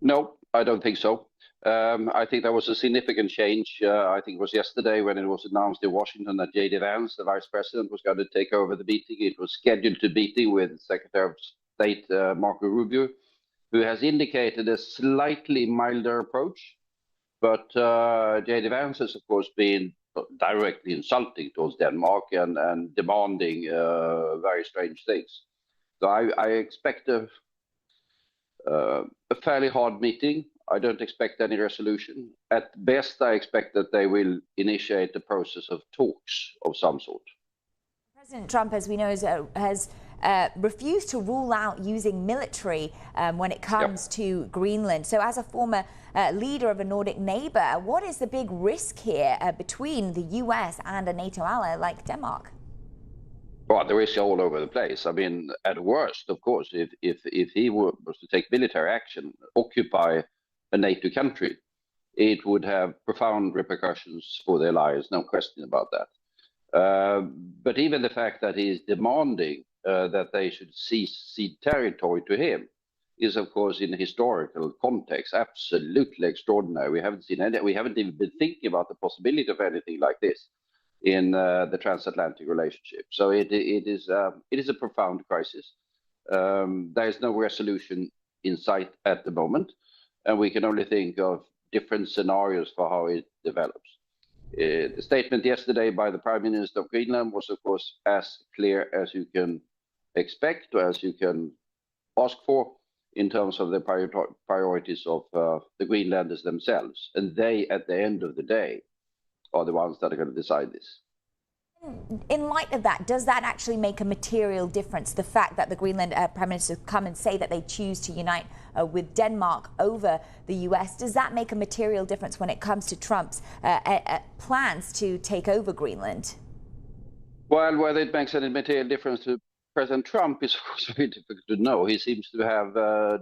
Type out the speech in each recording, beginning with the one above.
No, I don't think so. I think there was a significant change. I think it was yesterday when it was announced in Washington that J.D. Vance, the vice president, was going to take over the meeting. It was scheduled to meeting with Secretary of State Marco Rubio, who has indicated a slightly milder approach. But J.D. Vance has, of course, been directly insulting towards Denmark and demanding very strange things. So I expect a fairly hard meeting. I don't expect any resolution. At best, I expect that they will initiate the process of talks of some sort. President Trump, as we know, has refused to rule out using military when it comes to Greenland. So as a former leader of a Nordic neighbor, what is the big risk here between the US and a NATO ally like Denmark? Well, the risk all over the place. I mean, at worst, of course, if he was to take military action, occupy a NATO country, it would have profound repercussions for the allies, no question about that. But even the fact that he is demanding that they should cede territory to him is, of course, in a historical context, absolutely extraordinary. We haven't seen any. We haven't even been thinking about the possibility of anything like this in the transatlantic relationship. So it is a profound crisis. There is no resolution in sight at the moment, and we can only think of different scenarios for how it develops. The statement yesterday by the Prime Minister of Greenland was, of course, as clear as you can expect or as you can ask for in terms of the priorities of the Greenlanders themselves. And they, at the end of the day, are the ones that are going to decide this. In light of that, does that actually make a material difference? The fact that the Greenland Prime Minister come and say that they choose to unite with Denmark over the US, does that make a material difference when it comes to Trump's plans to take over Greenland? Well, whether it makes any material difference to President Trump is, of course, very difficult to know. He seems to have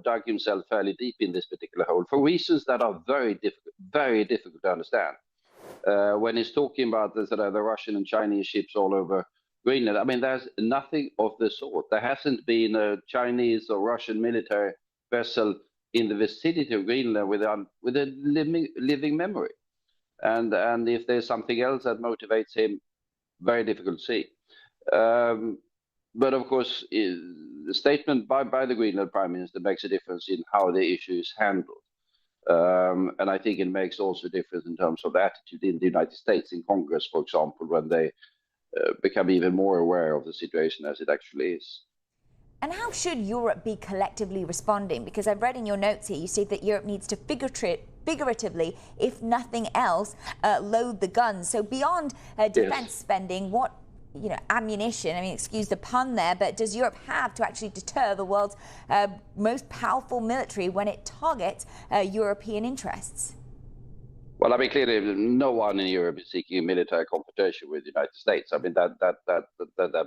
dug himself fairly deep in this particular hole for reasons that are very difficult to understand. When he's talking about the Russian and Chinese ships all over Greenland, I mean, there's nothing of the sort. There hasn't been a Chinese or Russian military vessel in the vicinity of Greenland with a living memory. And if there's something else that motivates him, very difficult to see. But of course, the statement by the Greenland Prime Minister makes a difference in how the issue is handled. And I think it makes also a difference in terms of the attitude in the United States, in Congress, for example, when they become even more aware of the situation as it actually is. And how should Europe be collectively responding? Because I've read in your notes here, you say that Europe needs to figuratively, if nothing else, load the guns. So beyond defense spending, what ammunition, I mean, excuse the pun there, but does Europe have to actually deter the world's most powerful military when it targets European interests? Well, I mean, clearly, no one in Europe is seeking a military confrontation with the United States. I mean, that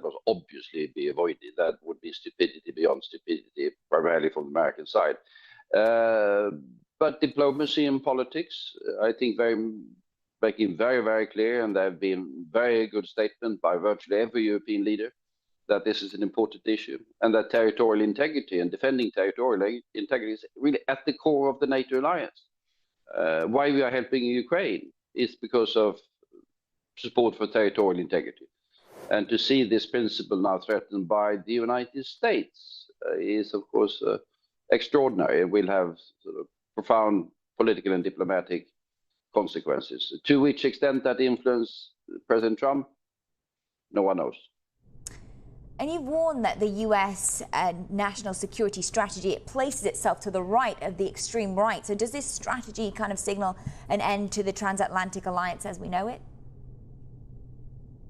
must obviously be avoided. That would be stupidity beyond stupidity, primarily from the American side. But diplomacy and politics, I think, making very clear, and there have been very good statements by virtually every European leader that this is an important issue, and that territorial integrity and defending territorial integrity is really at the core of the NATO alliance. Why we are helping Ukraine is because of support for territorial integrity. And to see this principle now threatened by the United States is, of course, extraordinary. It will have sort of profound political and diplomatic consequences. To which extent that influence President Trump, no one knows. And you warned that the US national security strategy, it places itself to the right of the extreme right. So does this strategy kind of signal an end to the transatlantic alliance as we know it?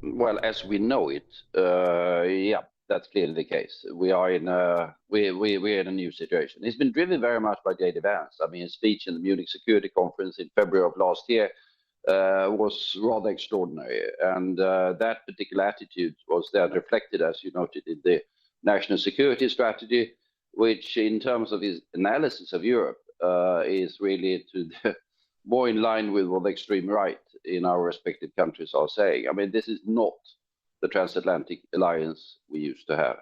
Well, as we know it, yeah, that's clearly the case. We are in we're in a new situation. It's been driven very much by J.D. Vance. I mean, his speech in the Munich Security Conference in February of last year was rather extraordinary, and that particular attitude was then reflected, as you noted, in the national security strategy, which, in terms of his analysis of Europe, is really more in line with what the extreme right in our respective countries are saying. I mean, this is not the transatlantic alliance we used to have.